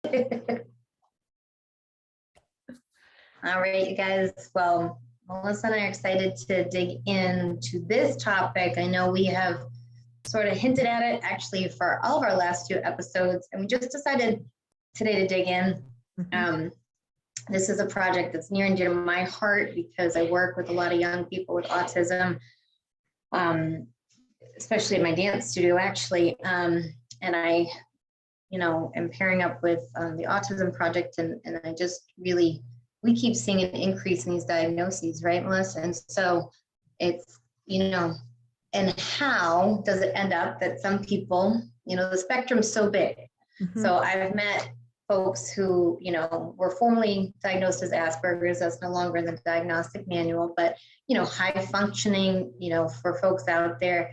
All right, you guys. Well, Melissa and I are excited to dig into this topic. I know we have sort of hinted at it actually for all of our last 2 episodes, and we just decided today to dig in. This is a project that's near and dear to my heart because I work with a lot of young people with autism, especially at my dance studio, actually. And I, am pairing up with the Autism Project, and I just really, we keep seeing an increase in these diagnoses, right, Melissa? And so it's, and how does it end up that some people, the spectrum's so big. So I've met folks who, were formerly diagnosed as Asperger's. That's no longer in the diagnostic manual, but, high functioning, for folks out there,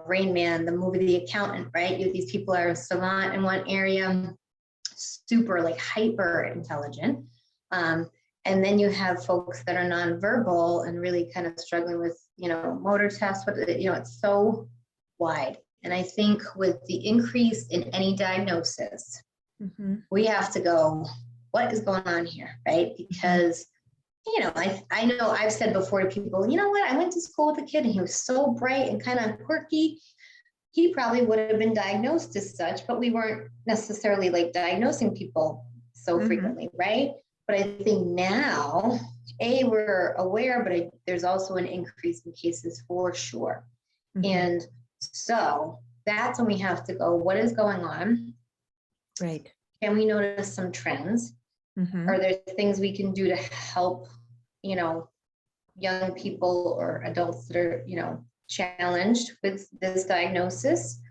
Rain Man, the movie, The Accountant, right? These people are savant in one area, super like hyper intelligent. And then you have folks that are nonverbal and really kind of struggling with, motor tests, but it's so wide. And I think with the increase in any diagnosis, we have to go, what is going on here, right? Because, I know I've said before to people, you know what, I went to school with a kid and he was so bright and kind of quirky. He probably would have been diagnosed as such, but we weren't necessarily like diagnosing people so frequently, right? But I think now, we're aware, but there's also an increase in cases for sure. And so that's when we have to go, what is going on? Right. Can we notice some trends? Are there things we can do to help, young people or adults that are, challenged with this diagnosis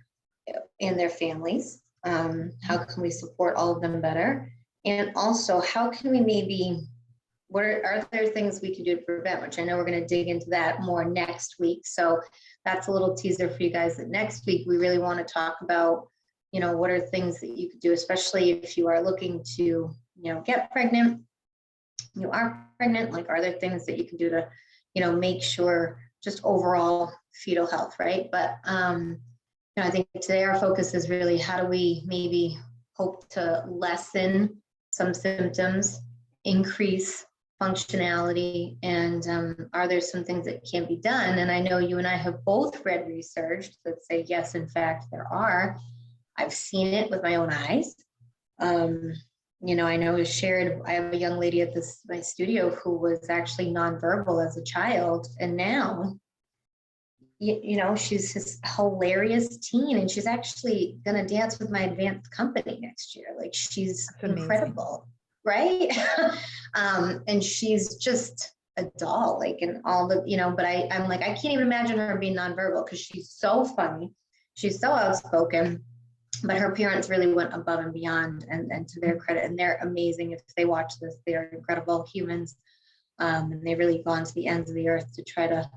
and their families? How can we support all of them better? And also, how can we maybe, are there things we can do to prevent, which I know we're going to dig into that more next week. So that's a little teaser for you guys that next week we really want to talk about, what are things that you could do, especially if you are looking to, get pregnant, you are pregnant, like, are there things that you can do to, make sure just overall fetal health, right? But, I think today our focus is really how do we maybe hope to lessen some symptoms, increase functionality, and are there some things that can be done? And I know you and I have both read research that say, yes, in fact, there are. I've seen it with my own eyes. I know it shared, I have a young lady at my studio who was actually nonverbal as a child. And now, she's this hilarious teen, and she's actually going to dance with my advanced company next year. Like, she's incredible, right? And she's just a doll, like, in all the, but I'm like, I can't even imagine her being nonverbal because she's so funny. She's so outspoken. But her parents really went above and beyond, and to their credit, and they're amazing. If they watch this, they're incredible humans. And they've really gone to the ends of the earth to try to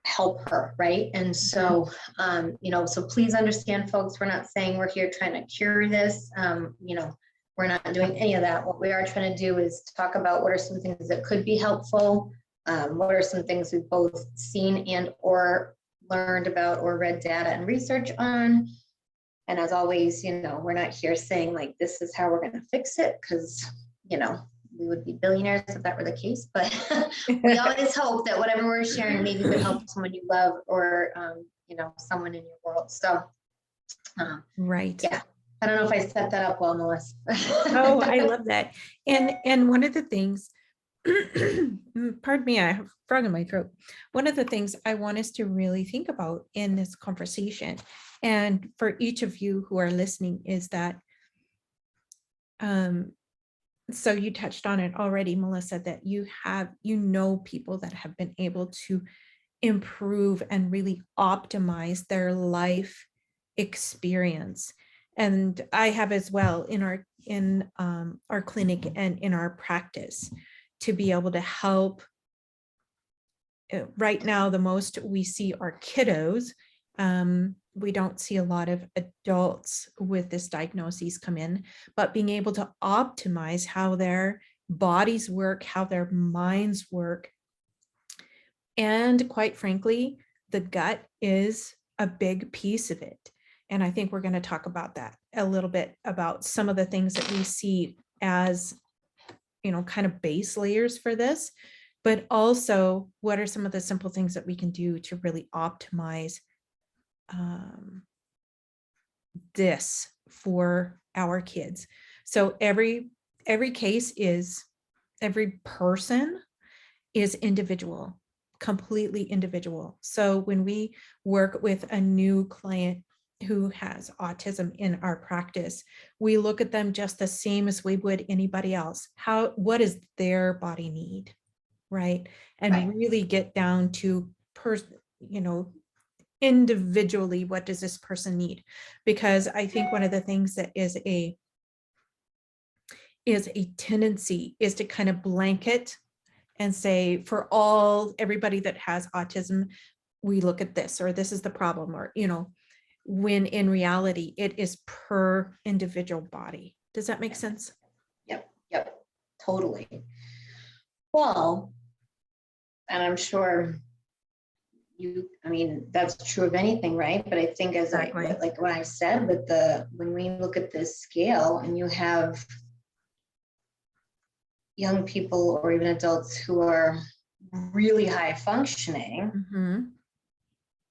help her, right? And so, so please understand, folks, we're not saying we're here trying to cure this. We're not doing any of that. What we are trying to do is talk about what are some things that could be helpful. What are some things we've both seen and or learned about or read data and research on. And as always, we're not here saying like, this is how we're going to fix it, because, we would be billionaires if that were the case. But we always hope that whatever we're sharing maybe could help someone you love or, someone in your world. So, right. Yeah. I don't know if I set that up well, Melissa. Oh, I love that. And one of the things, pardon me, I have a frog in my throat. One of the things I want us to really think about in this conversation, and for each of you who are listening, is that, so you touched on it already, Melissa, that you know people that have been able to improve and really optimize their life experience. And I have as well in our clinic and in our practice, to be able to help. Right now, the most we see are kiddos. We don't see a lot of adults with this diagnosis come in, but being able to optimize how their bodies work, how their minds work. And quite frankly, the gut is a big piece of it. And I think we're going to talk about that a little bit, about some of the things that we see as, kind of base layers for this, but also what are some of the simple things that we can do to really optimize this for our kids. So every person is individual, completely individual. So when we work with a new client who has autism in our practice, we look at them just the same as we would anybody else. What does their body need, right? And Right. really get down to individually, what does this person need? Because I think one of the things that is a tendency is to kind of blanket and say, for everybody that has autism, we look at this, or this is the problem, or, when in reality, it is per individual body. Does that make sense? Yep, totally. Well, and I'm sure that's true of anything, right? But I think Exactly. like what I said when we look at this scale and you have young people or even adults who are really high functioning,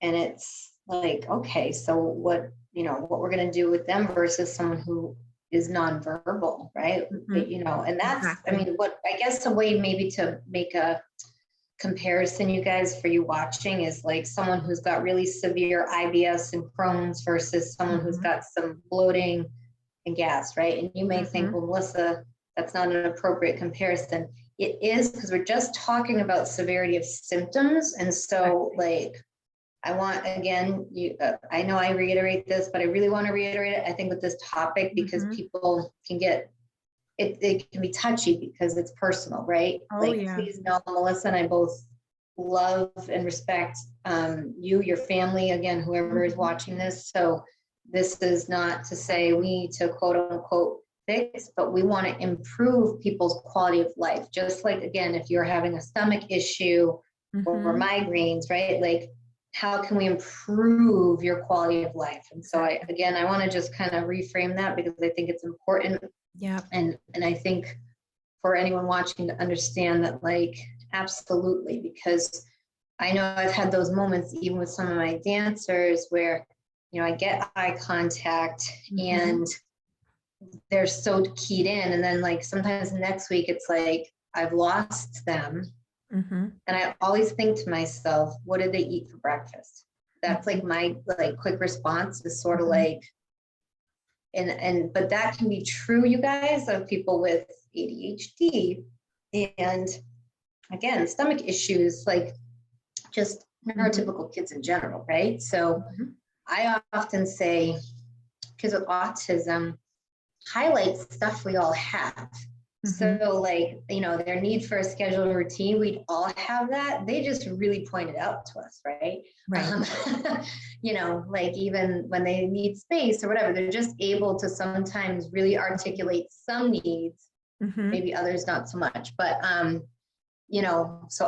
and it's like, okay, so what we're going to do with them versus someone who is nonverbal, right? And that's, Exactly. what I guess a way maybe to make a comparison, you guys, for you watching, is like someone who's got really severe IBS and Crohn's versus someone who's got some bloating and gas, right? And you may think, well, Melissa, that's not an appropriate comparison. It is, because we're just talking about severity of symptoms. And so I want, again, I know I reiterate this, but I really want to reiterate it, I think, with this topic, because people can get, it can be touchy because it's personal, right? Please know, Melissa and I both love and respect you, your family, again, whoever is watching this. So this is not to say we need to quote unquote fix, but we want to improve people's quality of life. Just like, again, if you're having a stomach issue or migraines, right? How can we improve your quality of life? And so I want to just kind of reframe that, because I think it's important. Yeah. And I think for anyone watching to understand that, absolutely, because I know I've had those moments even with some of my dancers where, I get eye contact and they're so keyed in. And then sometimes the next week it's like I've lost them. And I always think to myself, what did they eat for breakfast? That's my quick response is sort of but that can be true, you guys, of people with ADHD and, again, stomach issues, just neurotypical kids in general, right? So I often say, kids with autism highlight stuff we all have. So their need for a scheduled routine, we'd all have that. They just really pointed out to us, right? Even when they need space or whatever, they're just able to sometimes really articulate some needs, maybe others not so much. But, so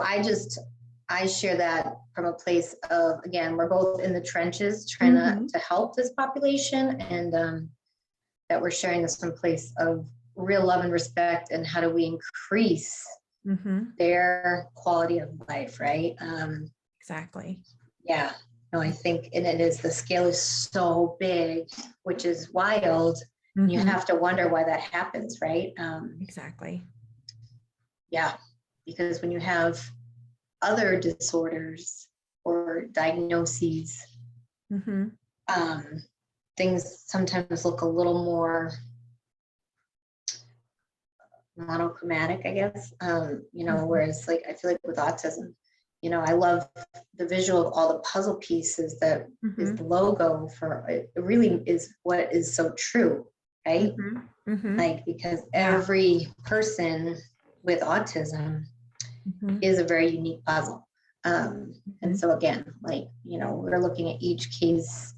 I share that from a place of, again, we're both in the trenches trying to help this population, and that we're sharing this from a place of real love and respect, and how do we increase their quality of life, right? Exactly. Yeah. No, I think, and the scale is so big, which is wild. You have to wonder why that happens, right? Exactly. Yeah, because when you have other disorders or diagnoses, things sometimes look a little more monochromatic, I guess. Whereas I feel like with autism, I love the visual of all the puzzle pieces that is the logo for it. Really is what is so true, right? Because every person with autism is a very unique puzzle. And so again, we're looking at each case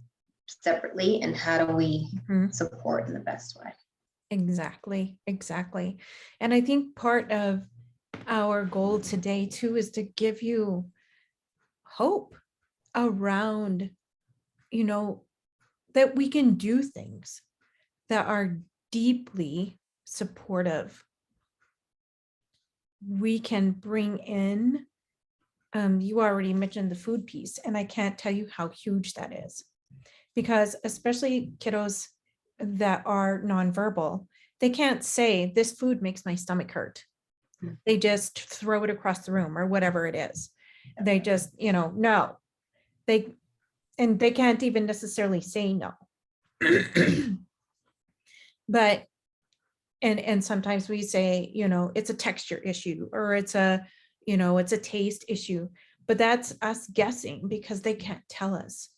separately, and how do we support in the best way? Exactly. And I think part of our goal today too is to give you hope around, that we can do things that are deeply supportive. We can bring in, you already mentioned the food piece, and I can't tell you how huge that is, because especially kiddos that are nonverbal, they can't say this food makes my stomach hurt. They just throw it across the room or whatever it is. They just, no, and they can't even necessarily say no. But and sometimes we say, it's a texture issue, or it's a taste issue, but that's us guessing because they can't tell us.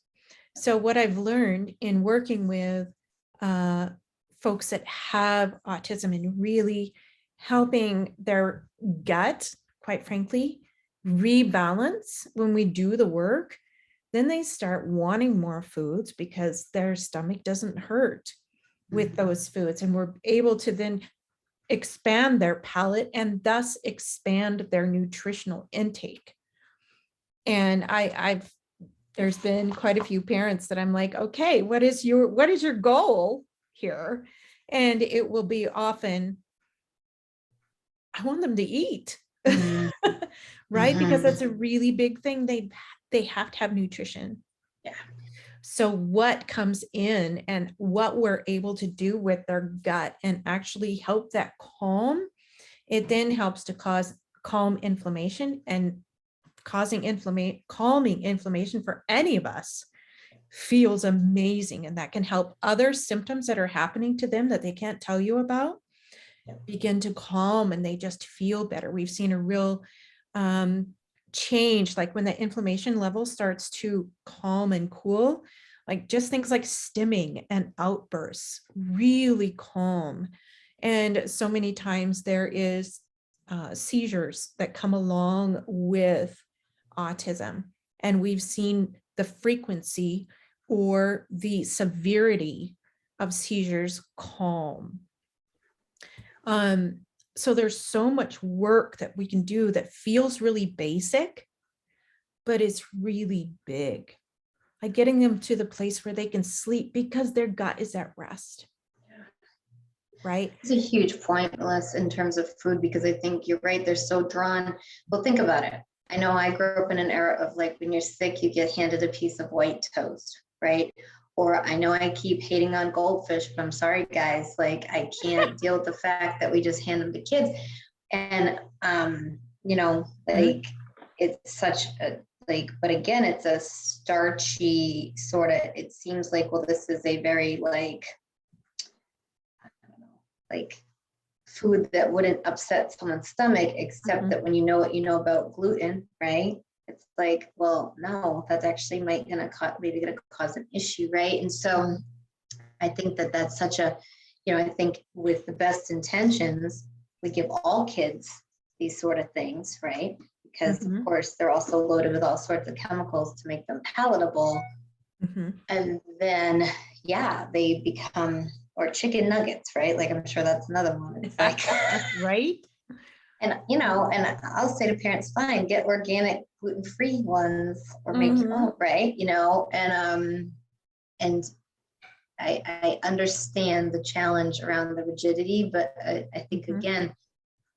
So what I've learned in working with folks that have autism and really helping their gut, quite frankly, rebalance when we do the work, then they start wanting more foods because their stomach doesn't hurt with those foods. And we're able to then expand their palate and thus expand their nutritional intake. And there's been quite a few parents that I'm like, okay, what is your goal here? And it will be often, I want them to eat, right? Because that's a really big thing. They have to have nutrition. Yeah. So what comes in and what we're able to do with their gut and actually help that calm, it then helps to calm inflammation, and calming inflammation for any of us feels amazing. And that can help other symptoms that are happening to them that they can't tell you about begin to calm, and they just feel better. We've seen a real change, like when the inflammation level starts to calm and cool, like just things like stimming and outbursts really calm. And so many times there is seizures that come along with autism, and we've seen the frequency or the severity of seizures calm. So there's so much work that we can do that feels really basic, but it's really big. Like getting them to the place where they can sleep because their gut is at rest. Right? It's a huge point, Melissa, in terms of food, because I think you're right. They're so drawn. Well, think about it. I know I grew up in an era of, like, when you're sick, you get handed a piece of white toast, right? Or I know I keep hating on goldfish, but I'm sorry, guys, like, I can't deal with the fact that we just hand them to kids. And, like, it's such a, like, but again, it's a starchy sort of, it seems like, well, this is a very, like, I don't know, like, food that wouldn't upset someone's stomach, except that when you know what you know about gluten, right? It's like, well, no, that's actually maybe gonna cause an issue, right? And so I think that that's such a, I think with the best intentions, we give all kids these sort of things, right? Because of course they're also loaded with all sorts of chemicals to make them palatable. And then, they become, or chicken nuggets, right? Like, I'm sure that's another one. It's like, right. And, and I'll say to parents, fine, get organic gluten-free ones or make your own, right? And I understand the challenge around the rigidity, but I think, again,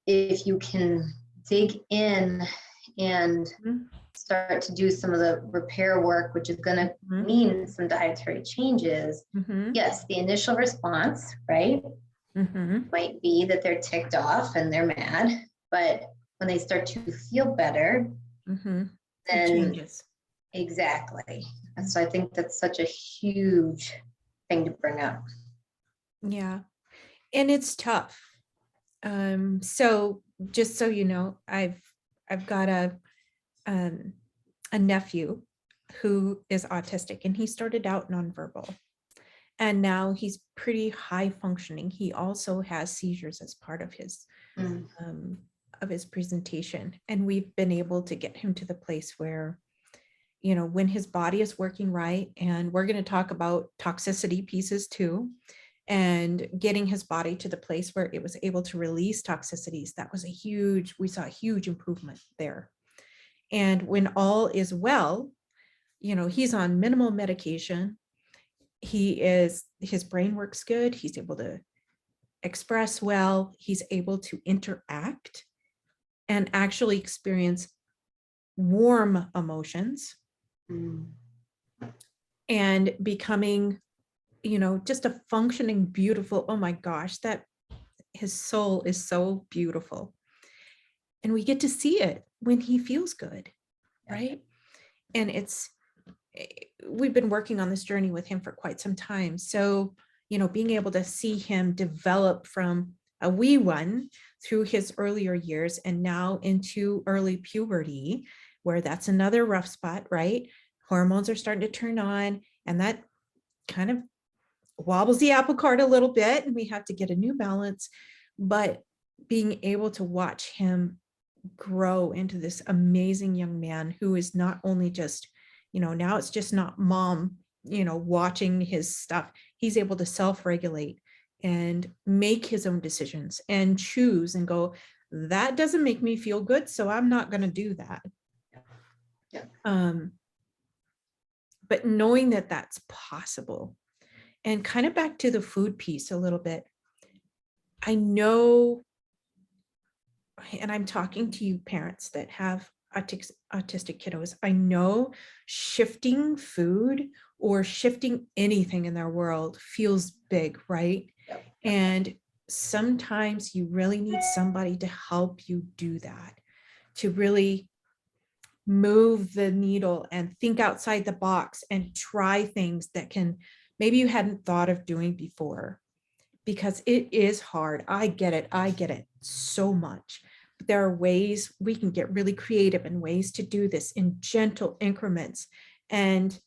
if you can dig in and start to do some of the repair work, which is going to mean some dietary changes, yes, the initial response, right, might be that they're ticked off and they're mad, but when they start to feel better, then it changes. Exactly. And so I think that's such a huge thing to bring up. Yeah, and it's tough. So just so you know, I've got a nephew who is autistic, and he started out nonverbal, and now he's pretty high functioning. He also has seizures as part of his presentation, and we've been able to get him to the place where, when his body is working right, and we're going to talk about toxicity pieces too, and getting his body to the place where it was able to release toxicities. That was we saw a huge improvement there. And when all is well, he's on minimal medication. his brain works good. He's able to express well. He's able to interact and actually experience warm emotions and becoming, just a functioning, beautiful, oh my gosh, that his soul is so beautiful. And we get to see it when he feels good, right? And we've been working on this journey with him for quite some time. So, being able to see him develop from a wee one through his earlier years and now into early puberty, where that's another rough spot, right? Hormones are starting to turn on, and that kind of wobbles the apple cart a little bit, and we have to get a new balance. But being able to watch him grow into this amazing young man who is not only just, now it's just not mom, watching his stuff. He's able to self-regulate and make his own decisions and choose and go, that doesn't make me feel good, so I'm not going to do that. But knowing that that's possible, and kind of back to the food piece a little bit, I know, and I'm talking to you parents that have autistic kiddos, I know shifting food or shifting anything in their world feels big, right? Yep. And sometimes you really need somebody to help you do that, to really move the needle and think outside the box and try things that maybe you hadn't thought of doing before, because it is hard. I get it so much. But there are ways we can get really creative and ways to do this in gentle increments and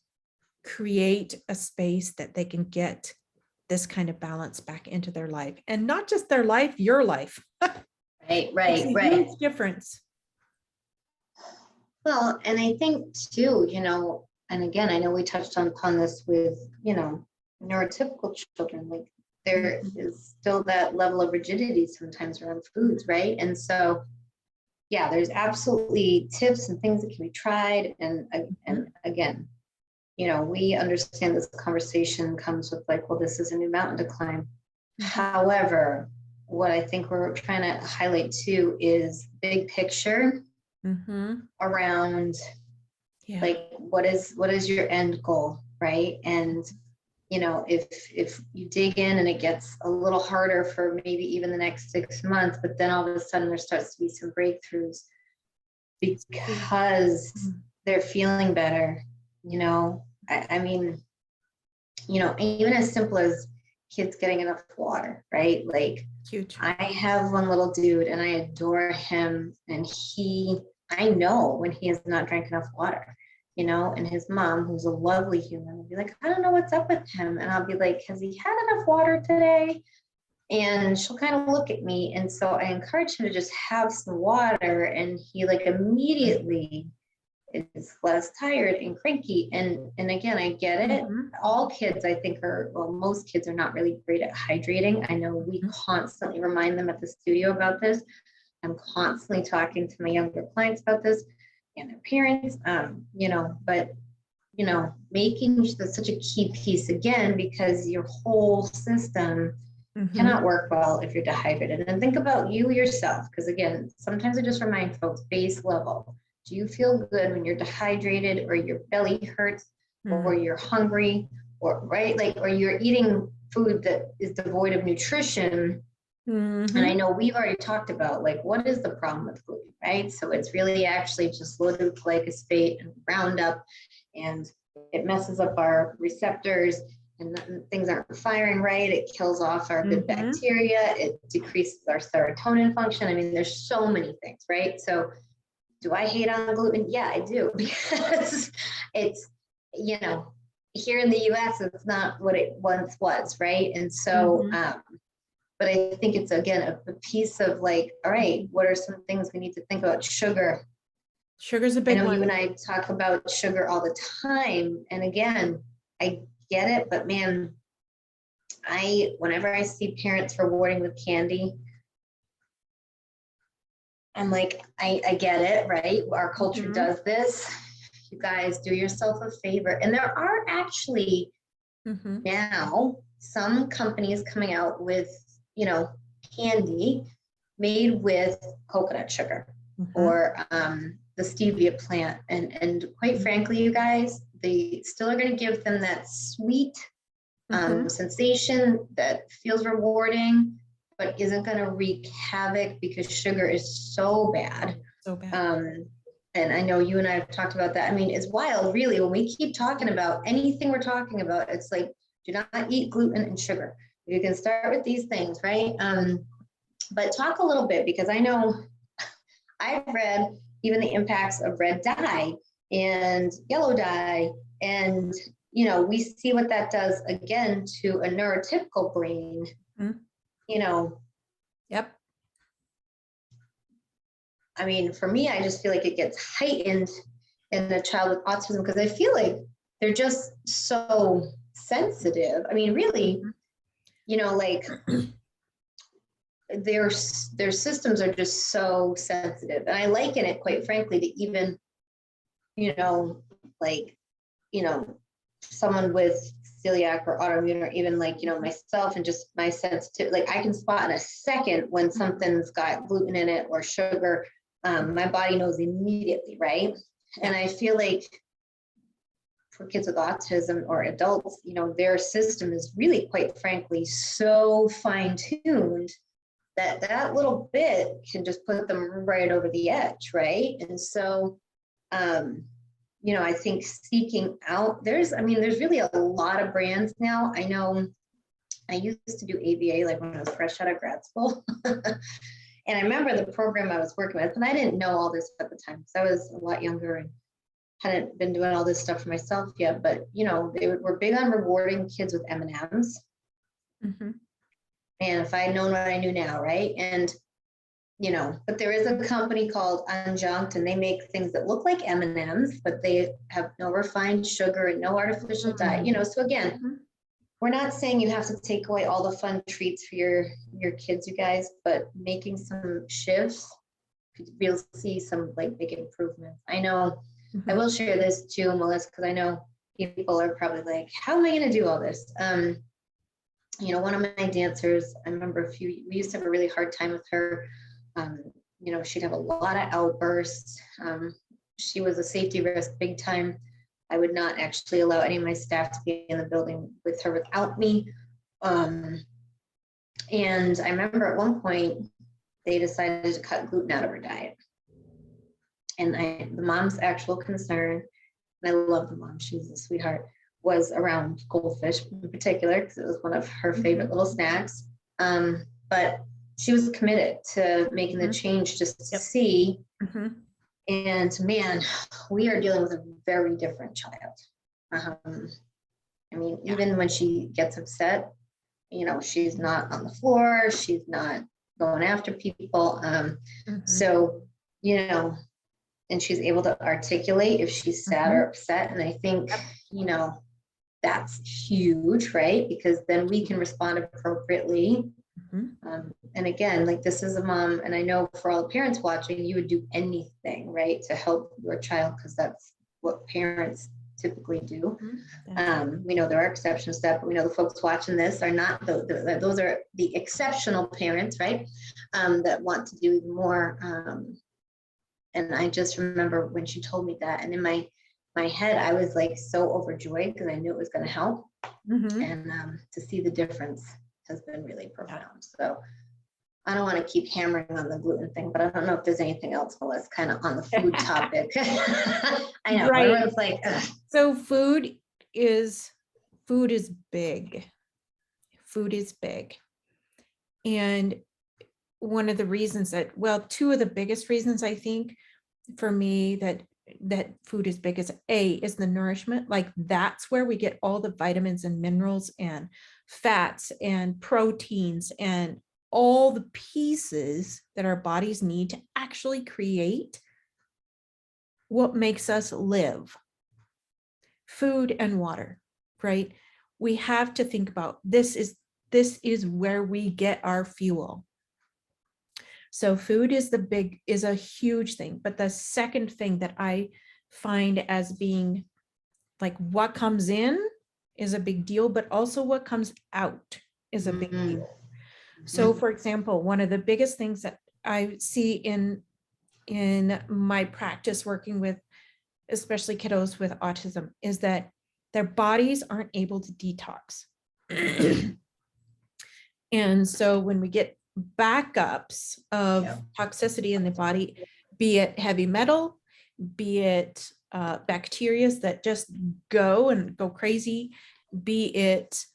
create a space that they can get this kind of balance back into their life, and not just their life, your life. Right. It's a huge difference. Well, and I think too, and again, I know we touched upon this with, neurotypical children, like there is still that level of rigidity sometimes around foods, right? And so, yeah, there's absolutely tips and things that can be tried. And again, we understand this conversation comes with like, well, this is a new mountain to climb. However, what I think we're trying to highlight too is big picture around like what is your end goal, right? And if you dig in and it gets a little harder for maybe even the next 6 months, but then all of a sudden there starts to be some breakthroughs because they're feeling better, I mean, even as simple as kids getting enough water, right? Like huge. I have one little dude and I adore him, and I know when he has not drank enough water, and his mom, who's a lovely human, will be like, I don't know what's up with him. And I'll be like, has he had enough water today? And she'll kind of look at me. And so I encourage him to just have some water. And he like immediately is less tired and cranky. And again, I get it. All kids, I think, most kids are not really great at hydrating. I know we constantly remind them at the studio about this. I'm constantly talking to my younger clients about this and their parents, but, making that's such a key piece again, because your whole system cannot work well if you're dehydrated. And think about you yourself, because again, sometimes I just remind folks, base level. Do you feel good when you're dehydrated or your belly hurts or you're hungry or right? Like, or you're eating food that is devoid of nutrition. And I know we've already talked about like, what is the problem with gluten, right? So it's really actually just loaded with glyphosate and Roundup, and it messes up our receptors and things aren't firing right. It kills off our good bacteria. It decreases our serotonin function. I mean, there's so many things, right? So do I hate on gluten? Yeah, I do, because it's, here in the US, it's not what it once was, right? And so, but I think it's, again, a piece of like, all right, what are some things we need to think about? Sugar. Sugar's a big one. You and I talk about sugar all the time. And again, I get it, but man, whenever I see parents rewarding with candy, I'm like, I get it, right? Our culture does this. You guys do yourself a favor. And there are actually Mhm. Now, some companies coming out with, candy made with coconut sugar Mhm. or the stevia plant. And quite frankly, you guys, they still are going to give them that sweet Mhm. sensation that feels rewarding, but isn't going to wreak havoc because sugar is so bad. So bad. And I know you and I have talked about that. I mean, it's wild, really, when we keep talking about anything we're talking about, it's like, do not eat gluten and sugar. You can start with these things, right? But talk a little bit, because I know I've read even the impacts of red dye and yellow dye. And, we see what that does again to a neurotypical brain, Mhm. you know, Yep. I mean, for me, I just feel like it gets heightened in a child with autism because I feel like they're just so sensitive. I mean, really, like their systems are just so sensitive. And I liken it, quite frankly, to even, you know, like, you know, someone with celiac or autoimmune, or even like, myself, and just my sensitive, like I can spot in a second when something's got gluten in it or sugar. My body knows immediately, right? And Yeah. I feel like for kids with autism or adults, their system is really, quite frankly, so fine tuned that that little bit can just put them right over the edge, right? And so, I think seeking out, there's really a lot of brands now. I know I used to do ABA like when I was fresh out of grad school. And I remember the program I was working with, and I didn't know all this at the time because I was a lot younger and hadn't been doing all this stuff for myself yet. But they were big on rewarding kids with M&Ms. Mhm. And if I had known what I knew now, right? And but there is a company called Unjunked, and they make things that look like M&Ms, but they have no refined sugar and no artificial dye. So again, Mhm. we're not saying you have to take away all the fun treats for your kids, you guys, but making some shifts, we'll see some like big improvements. I know I Mhm. will share this too, Melissa, because I know people are probably like, how am I going to do all this? One of my dancers, I remember we used to have a really hard time with her. Um, she'd have a lot of outbursts. She was a safety risk big time. I would not actually allow any of my staff to be in the building with her without me. And I remember at one point they decided to cut gluten out of her diet. And the mom's actual concern, and I love the mom, she's a sweetheart, was around goldfish in particular, because it was one of her favorite little snacks. But she was committed to making the change just to Yep. see. Mhm. And man, we are dealing with a very different child. I mean, Yeah. even when she gets upset, she's not on the floor, she's not going after people. Mhm. So, and she's able to articulate if she's sad or upset. And I think, that's huge, right? Because then we can respond appropriately. And again, like this is a mom, and I know for all the parents watching, you would do anything, right, to help your child, because that's what parents typically do. We know there are exceptions to that, but we know the folks watching this are not, those are the exceptional parents, right, that want to do even more. And I just remember when she told me that, and in my head, I was like so overjoyed because I knew it was going to help. And to see the difference has been really profound. So I don't want to keep hammering on the gluten thing, but I don't know if there's anything else, Melissa, kind of on the food topic. I know, Right. everyone's like, ugh. So food is big. Food is big. And one of the reasons two of the biggest reasons I think for me that food is big is the nourishment. Like that's where we get all the vitamins and minerals and fats and proteins and all the pieces that our bodies need to actually create what makes us live. Food and water, right? We have to think about this is where we get our fuel. So food is a huge thing. But the second thing that I find as being like what comes in is a big deal, but also what comes out is a big Mhm. deal. So for example, one of the biggest things that I see in my practice working with especially kiddos with autism is that their bodies aren't able to detox. And so when we get backups of Yeah. toxicity in the body, be it heavy metal, be it bacteria that just go crazy, be it,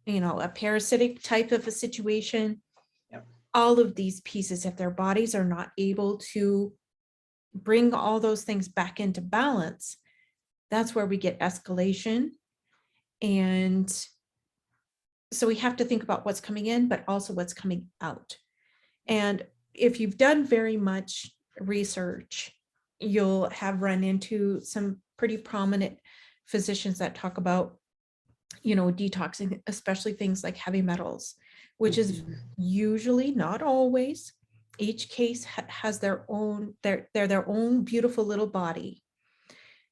you know, a parasitic type of a situation, Yep. all of these pieces, if their bodies are not able to bring all those things back into balance, that's where we get escalation. And so we have to think about what's coming in, but also what's coming out. And if you've done very much research, you'll have run into some pretty prominent physicians that talk about, you know, detoxing, especially things like heavy metals, which is usually, not always, each case has their own, they're their own beautiful little body,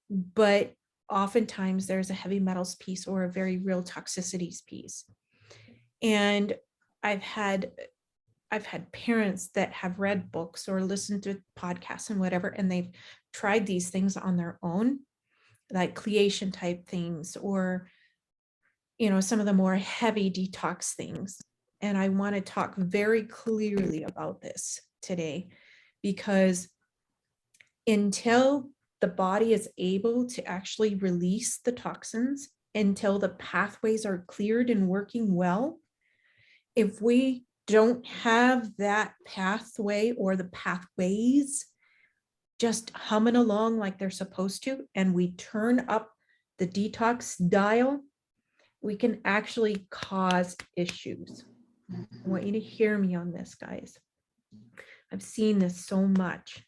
but oftentimes there's a heavy metals piece or a very real toxicities piece. And I've had parents that have read books or listened to podcasts and whatever, and they've tried these things on their own, like cleation type things, or, you know, some of the more heavy detox things. And I want to talk very clearly about this today, because until the body is able to actually release the toxins, until the pathways are cleared and working well, if we don't have that pathway or the pathways just humming along like they're supposed to, and we turn up the detox dial, we can actually cause issues. I want you to hear me on this, guys. I've seen this so much.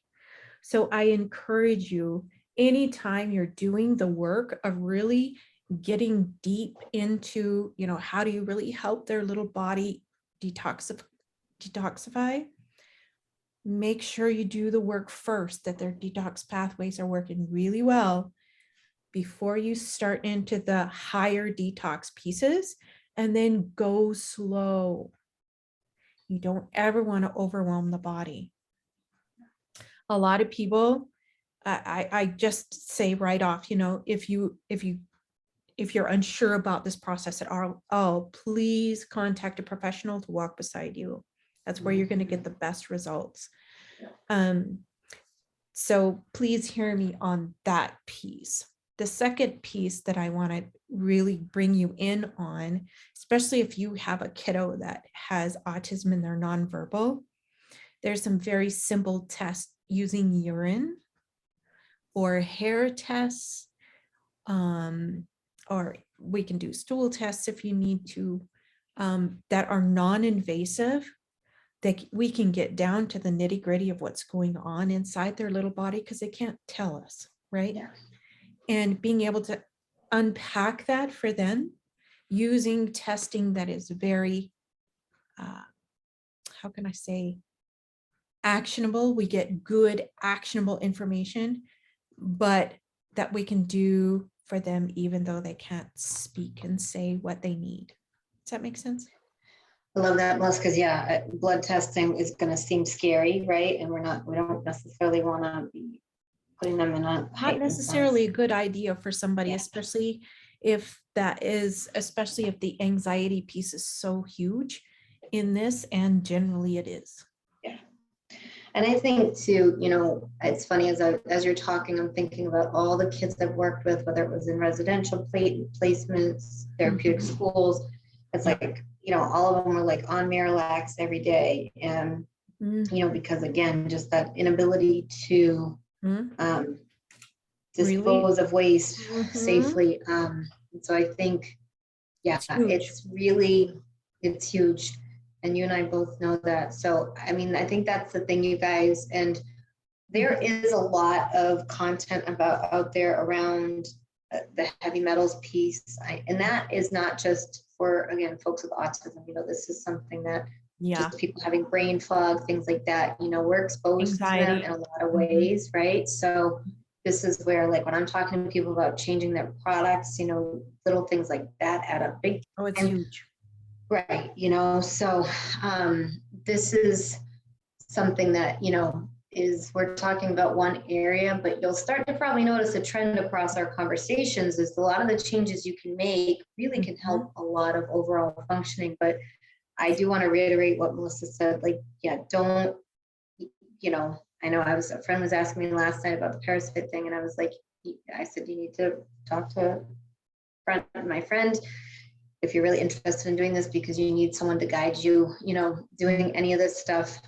So I encourage you, anytime you're doing the work of really getting deep into, you know, how do you really help their little body detoxify, make sure you do the work first, that their detox pathways are working really well before you start into the higher detox pieces, and then go slow. You don't ever want to overwhelm the body. A lot of people, I just say right off, you know, if you're unsure about this process at all, please contact a professional to walk beside you. That's where you're going to get the best results. So please hear me on that piece. The second piece that I want to really bring you in on, especially if you have a kiddo that has autism and they're nonverbal, there's some very simple tests using urine or hair tests, or we can do stool tests if you need to, that are non-invasive, that we can get down to the nitty gritty of what's going on inside their little body, because they can't tell us, right? Yeah. And being able to unpack that for them using testing that is very, how can I say, actionable. We get good actionable information, but that we can do for them even though they can't speak and say what they need. Does that make sense? I love that, Melissa, because yeah, blood testing is going to seem scary, right? And we don't necessarily want to be putting them in a Not heightened necessarily a sense. good idea for somebody, Yeah. especially if the anxiety piece is so huge in this, and generally it is. Yeah. And I think too, you know, it's funny as you're talking, I'm thinking about all the kids I've worked with, whether it was in residential placements, therapeutic schools. It's like, you know, all of them were like on Miralax every day. And, you know, because again, just that inability to dispose of waste safely. And so I think, yeah, it's huge. And you and I both know that. So, I mean, I think that's the thing, you guys. And there is a lot of content out there around the heavy metals piece. And that is not just for, again, folks with autism. You know, this is something that just people having brain fog, things like that, you know, we're exposed to them in a lot of ways, right? So this is where, like, when I'm talking to people about changing their products, little things like that add up big Oh, it's time. huge. Right. So this is something that, we're talking about one area, but you'll start to probably notice a trend across our conversations is a lot of the changes you can make really can help a lot of overall functioning. But I do want to reiterate what Melissa said, like, yeah, don't, I know a friend was asking me last night about the parasite thing, and I was like, I said, you need to talk to my friend if you're really interested in doing this, because you need someone to guide you, doing any of this stuff.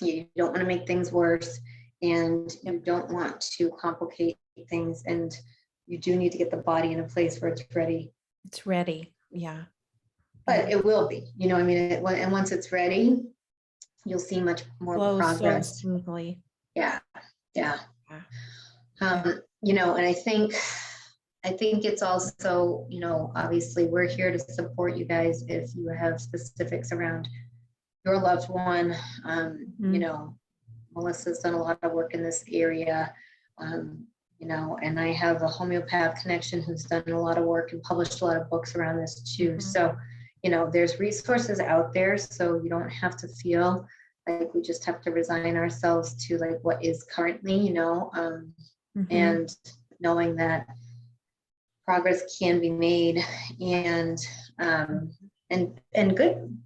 You don't want to make things worse, and you don't want to complicate things, and you do need to get the body in a place where it's ready. It's ready. Yeah. But it will be, and once it's ready, you'll see much more progress. So smoothly. Yeah. And I think it's also, obviously we're here to support you guys if you have specifics around your loved one. Melissa's done a lot of work in this area, and I have a homeopath connection who's done a lot of work and published a lot of books around this too. So, there's resources out there, so you don't have to feel like we just have to resign ourselves to like what is currently, and knowing that progress can be made, and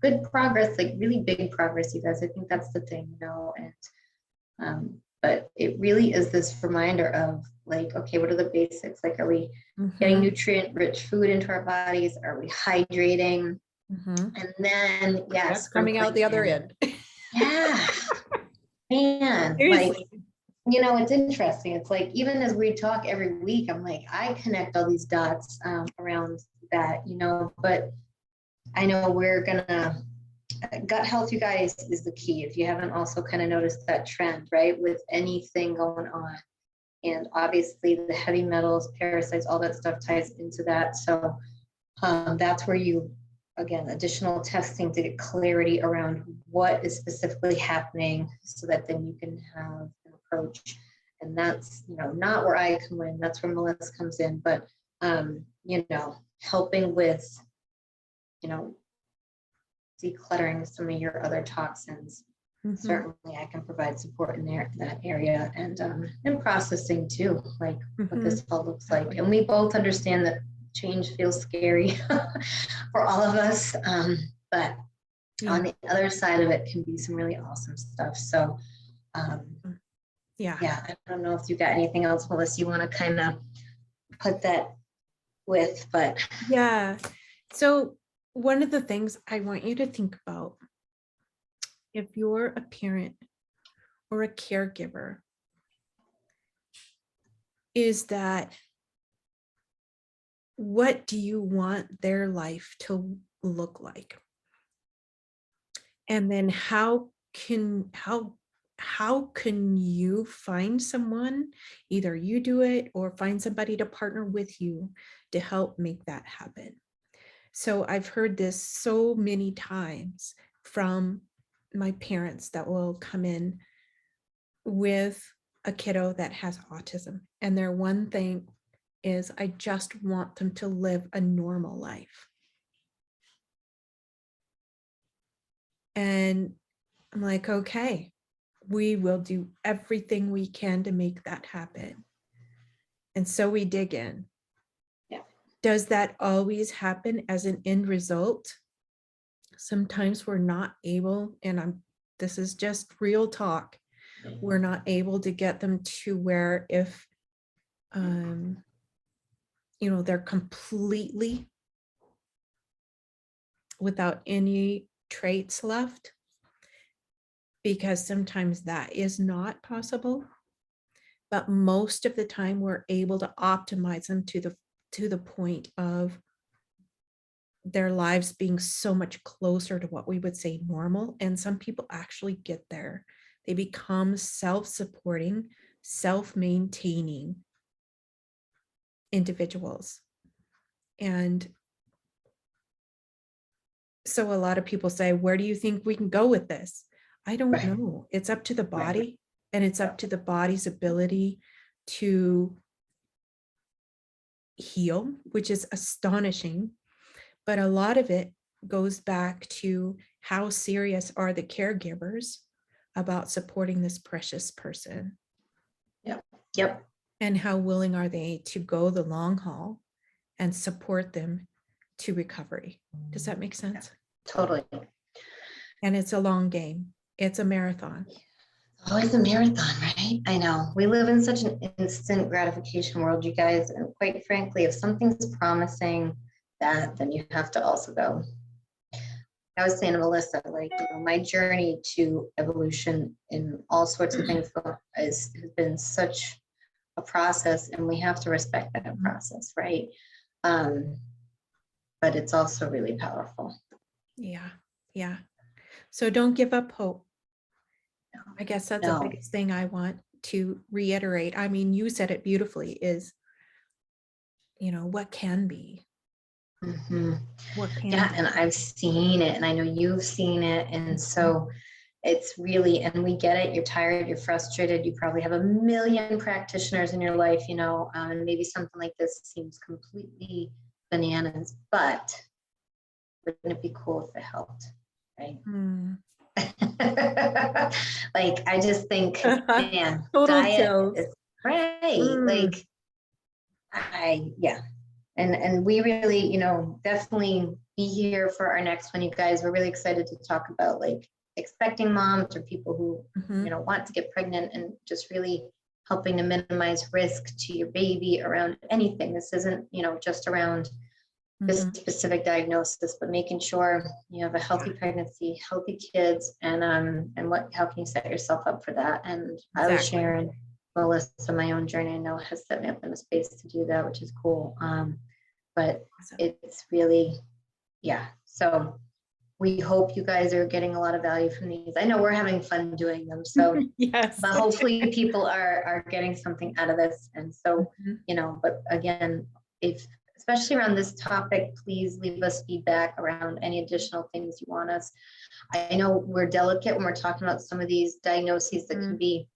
good progress, like really big progress, you guys. I think that's the thing, but it really is this reminder of like, okay, what are the basics? Like, are we getting nutrient rich food into our bodies? Are we hydrating? And then, yes, coming out the other end. Yeah, man, Seriously. like, it's interesting. It's like, even as we talk every week, I'm like, I connect all these dots around that, but I know we're gonna, gut health, you guys, is the key. If you haven't also kind of noticed that trend, right, with anything going on. And obviously the heavy metals, parasites, all that stuff ties into that. So that's where again, additional testing to get clarity around what is specifically happening, so that then you can have an approach. And that's, not where I come in, that's where Melissa comes in, but, helping with, decluttering some of your other toxins. Certainly I can provide support in that area, and processing too, like what this all looks like. And we both understand that change feels scary for all of us, but on the other side of it can be some really awesome stuff. So I don't know if you got anything else, Melissa, you want to kind of put that with, but so one of the things I want you to think about, if you're a parent or a caregiver, is that what do you want their life to look like? And then how can you find someone, either you do it or find somebody to partner with you to help make that happen? So I've heard this so many times from my parents that will come in with a kiddo that has autism, and their one thing is, I just want them to live a normal life. And I'm like, okay, we will do everything we can to make that happen. And so we dig in. Yeah. Does that always happen as an end result? Sometimes we're not able, and this is just real talk, we're not able to get them to where if they're completely without any traits left, because sometimes that is not possible. But most of the time we're able to optimize them to the point of their lives being so much closer to what we would say normal. And some people actually get there. They become self-supporting, self-maintaining individuals. And so a lot of people say, where do you think we can go with this? I don't know. It's up to the body, and it's up to the body's ability to heal, which is astonishing. But a lot of it goes back to how serious are the caregivers about supporting this precious person, Yep. and how willing are they to go the long haul and support them to recovery. Does that make sense? Totally. And it's a long game. It's a marathon. Always a marathon, right? I know. We live in such an instant gratification world, you guys. And quite frankly, if something's promising that, then you have to also go. I was saying to Melissa, like, my journey to evolution in all sorts of things has been such a process, and we have to respect that process, right? But it's also really powerful. Yeah. Yeah. So don't give up hope. I guess that's the biggest thing I want to reiterate. I mean, you said it beautifully, is, what can be. Mm-hmm. What can Yeah, be. and I've seen it, and I know you've seen it, and so it's really, and we get it. You're tired, you're frustrated, you probably have a million practitioners in your life, and maybe something like this seems completely bananas, but wouldn't it be cool if it helped, right? Like, I just think, man, Total diet chills. is right. Like, and we really, definitely be here for our next one, you guys. We're really excited to talk about like expecting moms or people who, want to get pregnant, and just really helping to minimize risk to your baby around anything. This isn't, just around this specific diagnosis, but making sure you have a healthy pregnancy, healthy kids, and how can you set yourself up for that? And I was sharing Melissa, my own journey, I know has set me up in a space to do that, which is cool. But it's really, so we hope you guys are getting a lot of value from these. I know we're having fun doing them, so yes. But hopefully people are getting something out of this. And so, but again, especially around this topic, please leave us feedback around any additional things you want us. I know we're delicate when we're talking about some of these diagnoses that can be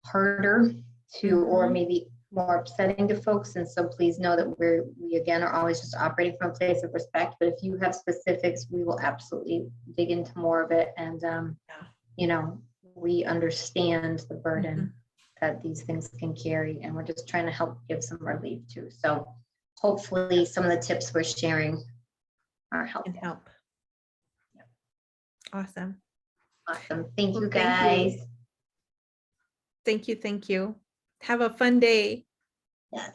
harder to, or maybe more upsetting to folks. And so please know that we again are always just operating from a place of respect. But if you have specifics, we will absolutely dig into more of it. And we understand the burden that these things can carry, and we're just trying to help give some relief too. So hopefully some of the tips we're sharing are helpful. Can help. Yep. Awesome. Thank you, guys. Thank you. Have a fun day. Yes.